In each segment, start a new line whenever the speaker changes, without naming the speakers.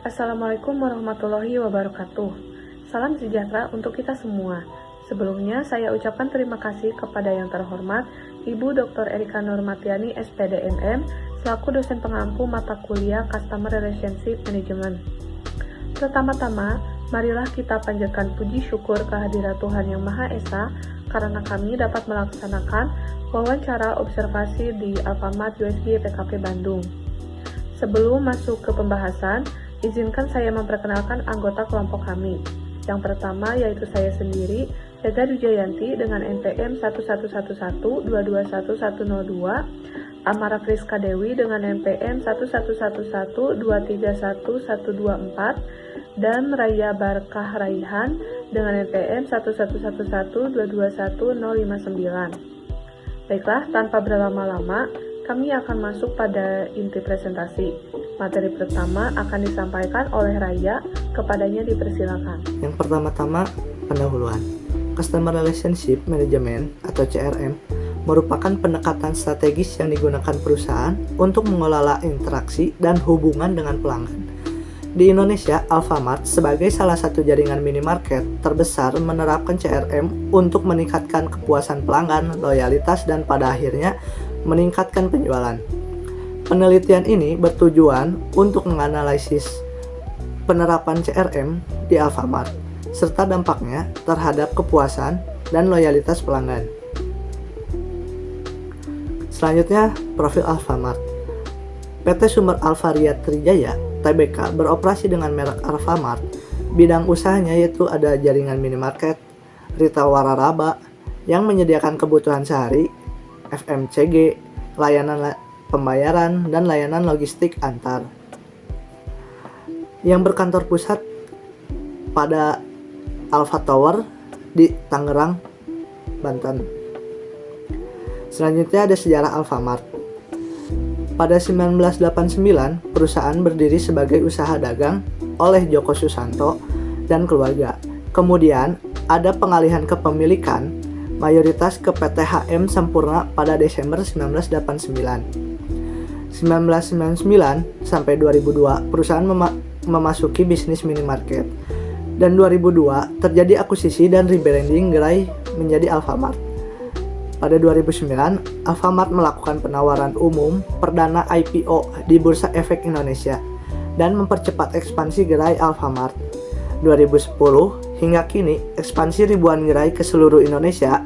Assalamualaikum warahmatullahi wabarakatuh. Salam sejahtera untuk kita semua. Sebelumnya, saya ucapkan terima kasih kepada yang terhormat Ibu Dr. Erika Nurmatiani, SPD MM, selaku dosen pengampu mata kuliah Customer Relationship Management. Pertama-tama, marilah kita panjatkan puji syukur kehadirat Tuhan Yang Maha Esa karena kami dapat melaksanakan wawancara observasi di Alfamart USG PKP Bandung. Sebelum masuk ke pembahasan, izinkan saya memperkenalkan anggota kelompok kami. Yang pertama yaitu saya sendiri, Ega Dujayanti dengan NPM 11112210102, Amara Friska Dewi dengan NPM 11112311124, dan Raya Barkah Raihan dengan NPM 11112210559. Baiklah, tanpa berlama-lama, kami akan masuk pada inti presentasi. Materi pertama akan disampaikan oleh Raya, kepadanya dipersilakan.
Yang pertama-tama, pendahuluan. Customer Relationship Management atau CRM merupakan pendekatan strategis yang digunakan perusahaan untuk mengelola interaksi dan hubungan dengan pelanggan. Di Indonesia, Alfamart sebagai salah satu jaringan minimarket terbesar menerapkan CRM untuk meningkatkan kepuasan pelanggan, loyalitas, dan pada akhirnya meningkatkan penjualan. Penelitian ini bertujuan untuk menganalisis penerapan CRM di Alfamart serta dampaknya terhadap kepuasan dan loyalitas pelanggan. Selanjutnya, profil Alfamart. PT Sumber Alvaria Trijaya Tbk beroperasi dengan merek Alfamart. Bidang usahanya yaitu ada jaringan minimarket, retail waralaba yang menyediakan kebutuhan sehari, FMCG, layanan pembayaran, dan layanan logistik antar. Yang berkantor pusat pada Alfa Tower di Tangerang, Banten. Selanjutnya ada sejarah Alfamart. Pada 1989, perusahaan berdiri sebagai usaha dagang oleh Joko Susanto dan keluarga. Kemudian ada pengalihan kepemilikan mayoritas ke PT HM Sampurna pada Desember 1989. 1999 sampai 2002 perusahaan memasuki bisnis minimarket, dan 2002 terjadi akuisisi dan rebranding gerai menjadi Alfamart. Pada 2009, Alfamart melakukan penawaran umum perdana IPO di Bursa Efek Indonesia dan mempercepat ekspansi gerai Alfamart. 2010 hingga kini ekspansi ribuan gerai ke seluruh Indonesia,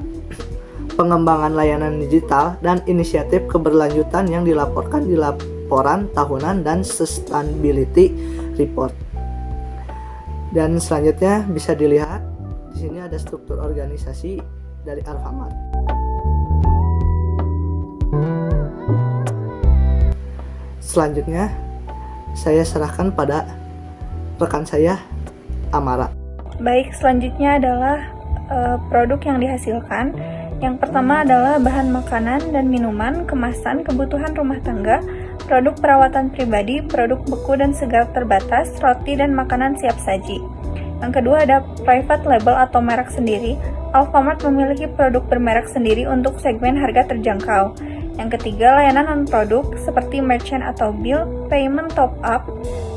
pengembangan layanan digital, dan inisiatif keberlanjutan yang dilaporkan di laporan tahunan dan sustainability report. Dan selanjutnya bisa dilihat di sini ada struktur organisasi dari Alfamart. Selanjutnya saya serahkan pada rekan saya, Amara.
Baik, selanjutnya adalah produk yang dihasilkan. Yang pertama adalah bahan makanan dan minuman, kemasan, kebutuhan rumah tangga, produk perawatan pribadi, produk beku dan segar terbatas, roti dan makanan siap saji. Yang kedua ada private label atau merek sendiri. Alfamart memiliki produk bermerek sendiri untuk segmen harga terjangkau. Yang ketiga, layanan non-produk seperti merchant atau bill, payment top up,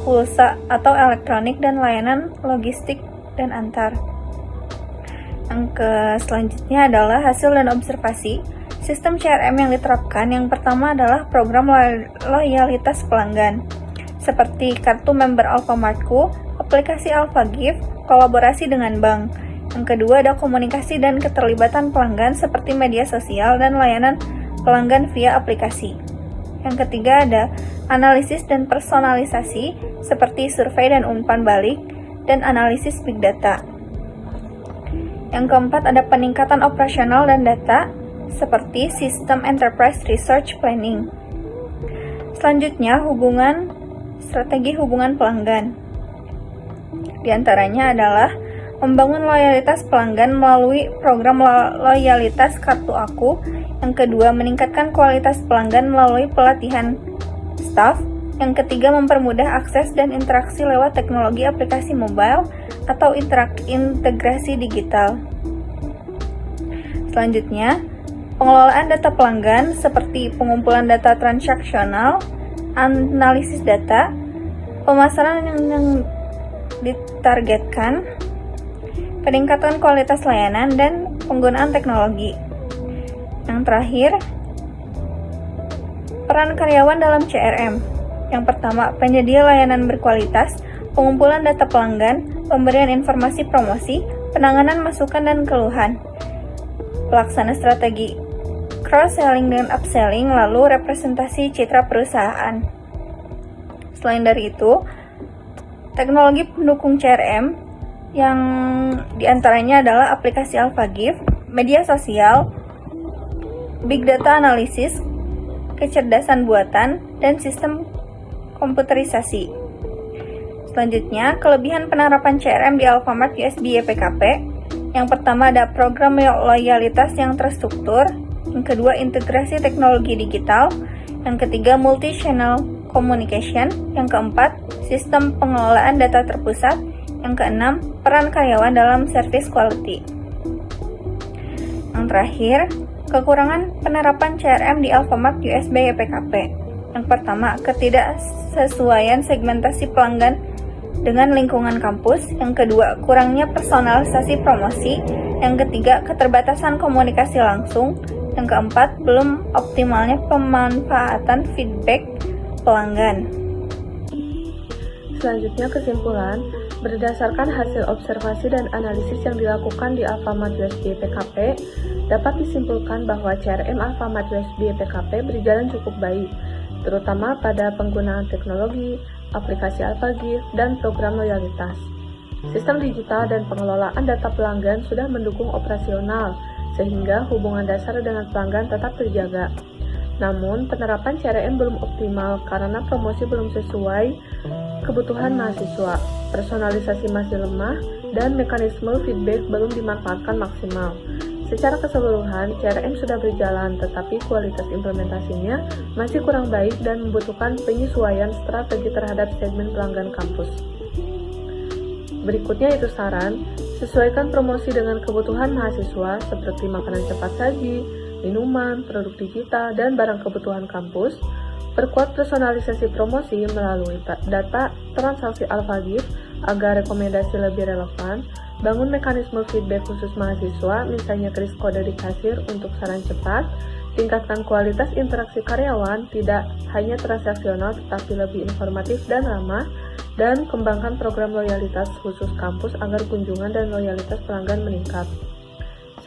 pulsa atau elektronik, dan layanan logistik dan antar. Yang selanjutnya adalah hasil dan observasi. Sistem CRM yang diterapkan yang pertama adalah program loyalitas pelanggan, seperti kartu member Alfamartku, aplikasi AlfaGift, kolaborasi dengan bank. Yang kedua ada komunikasi dan keterlibatan pelanggan seperti media sosial dan layanan pelanggan via aplikasi. Yang ketiga ada analisis dan personalisasi seperti survei dan umpan balik dan analisis big data. Yang keempat ada peningkatan operasional dan data seperti sistem enterprise research planning. Selanjutnya strategi hubungan pelanggan. Di antaranya adalah membangun loyalitas pelanggan melalui program loyalitas kartu aku. Yang kedua, meningkatkan kualitas pelanggan melalui pelatihan staff. Yang ketiga, mempermudah akses dan interaksi lewat teknologi aplikasi mobile atau integrasi digital. Selanjutnya, pengelolaan data pelanggan seperti pengumpulan data transaksional, analisis data, Pemasaran yang ditargetkan, peningkatan kualitas layanan, dan penggunaan teknologi. Yang terakhir, peran karyawan dalam CRM. Yang pertama, penyedia layanan berkualitas, pengumpulan data pelanggan, pemberian informasi promosi, penanganan masukan dan keluhan, pelaksana strategi cross-selling dan upselling, lalu representasi citra perusahaan. Selain dari itu, teknologi pendukung CRM yang diantaranya adalah aplikasi AlphaGift, media sosial, big data analysis, kecerdasan buatan, dan sistem komputerisasi. Selanjutnya, kelebihan penerapan CRM di Alfamart USB YPKP. Yang pertama ada program loyalitas yang terstruktur. Yang kedua, integrasi teknologi digital. Yang ketiga, multi-channel communication. Yang keempat, sistem pengelolaan data terpusat. Yang keenam, peran karyawan dalam service quality. Yang terakhir, kekurangan penerapan CRM di Alfamart USB YPKP. Yang pertama, ketidaksesuaian segmentasi pelanggan dengan lingkungan kampus. Yang kedua, kurangnya personalisasi promosi. Yang ketiga, keterbatasan komunikasi langsung. Yang keempat, belum optimalnya pemanfaatan feedback pelanggan.
Selanjutnya kesimpulan, berdasarkan hasil observasi dan analisis yang dilakukan di Alfamart USB YPKP, dapat disimpulkan bahwa CRM Alfamart USB YPKP berjalan cukup baik, terutama pada penggunaan teknologi, aplikasi AlphaGift, dan program loyalitas. Sistem digital dan pengelolaan data pelanggan sudah mendukung operasional, sehingga hubungan dasar dengan pelanggan tetap terjaga. Namun, penerapan CRM belum optimal karena promosi belum sesuai kebutuhan mahasiswa, personalisasi masih lemah, dan mekanisme feedback belum dimanfaatkan maksimal. Secara keseluruhan, CRM sudah berjalan, tetapi kualitas implementasinya masih kurang baik dan membutuhkan penyesuaian strategi terhadap segmen pelanggan kampus. Berikutnya itu saran, sesuaikan promosi dengan kebutuhan mahasiswa seperti makanan cepat saji, minuman, produk digital, dan barang kebutuhan kampus. Perkuat personalisasi promosi melalui data transaksi AlphaGift agar rekomendasi lebih relevan. Bangun mekanisme feedback khusus mahasiswa, misalnya kris kode di kasir untuk saran cepat. Tingkatkan kualitas interaksi karyawan, tidak hanya transaksional tetapi lebih informatif dan ramah. Dan kembangkan program loyalitas khusus kampus agar kunjungan dan loyalitas pelanggan meningkat.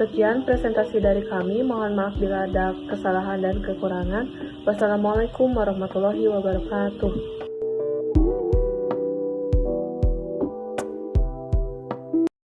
Sekian presentasi dari kami, mohon maaf bila ada kesalahan dan kekurangan. Wassalamualaikum warahmatullahi wabarakatuh.